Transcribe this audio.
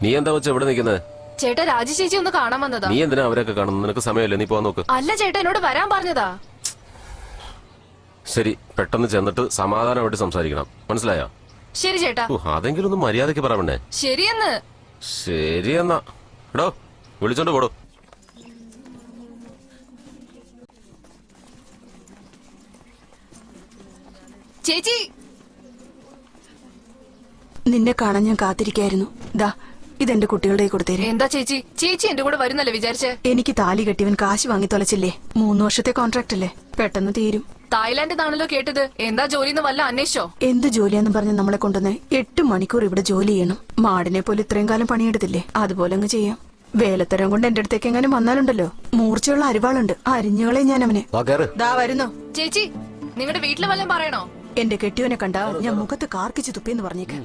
നീ എന്താ വെച്ച എവിടെ നിൽക്കുന്നത്? ചേട്ടാ രാജി ചേച്ചി ഒന്ന് കാണാൻ വന്നതാ. നീ എന്തിനാ അവരൊക്കെ കാണുന്നത്? നിനക്ക് സമയമല്ലേ, നീ പോവാൻ നോക്ക്. അല്ല ചേട്ടാ, എന്നോട് വരാൻ പറഞ്ഞതാ. ശരി, പെട്ടെന്ന് ചെന്നിട്ട് സമാധാനമായിട്ട് സംസാരിക്കണം, മനസ്സിലായോ? ശരി ചേട്ടാ. അതെങ്കിലും ഒന്ന് മര്യാദക്ക് പറയണേ. ശരിയെന്ന്. ശരിയെന്നാ എടോ, വിളിച്ചോണ്ട് പോടോ. ചേച്ചി, നിന്നെ കാണാൻ ഞാൻ കാത്തിരിക്കായിരുന്നു. ദാ ഇതെന്റെ കുട്ടികളുടെ കൊടുത്തേരെ. എന്താ ചേച്ചി? ചേച്ചി എന്റെ കൂടെ വരുന്നല്ലേ വിചാരിച്ചേ? എനിക്ക് താലി കെട്ടിയവൻ കാശ് വാങ്ങി തൊലച്ചില്ലേ? 3 വർഷത്തെ കോൺട്രാക്ട് അല്ലേ, പെട്ടെന്ന് തീരും. തായ്ലാന്റിന്നാണല്ലോ കേട്ടത്. എന്താ ജോലിന്ന് വല്ല അന്വേഷിച്ചോ? എന്ത് ജോലിയാന്ന് പറഞ്ഞ് നമ്മളെ കൊണ്ടുവന്ന് 8 മണിക്കൂർ ഇവിടെ ജോലി ചെയ്യണം. മാടിനെ പോലെ ഇത്രയും കാലം പണിയെടുത്തില്ലേ, അതുപോലെ അങ്ങ് ചെയ്യാം. വേലത്തരം കൊണ്ട് എന്റെ അടുത്തേക്ക് എങ്ങനെ വന്നാലുണ്ടല്ലോ, മൂർച്ചയുള്ള അരിവാളുണ്ട്, അരിഞ്ഞുകളെ ഞാൻ അവനെ. ദാ വരുന്നു. ചേച്ചി, നിങ്ങളുടെ വീട്ടില് വല്ലതും പറയണോ? എന്റെ കെട്ടിയവനെ കണ്ട ഞാൻ മുഖത്ത് കാർക്കിച്ച് തുപ്പിന്ന് പറഞ്ഞേക്കാം.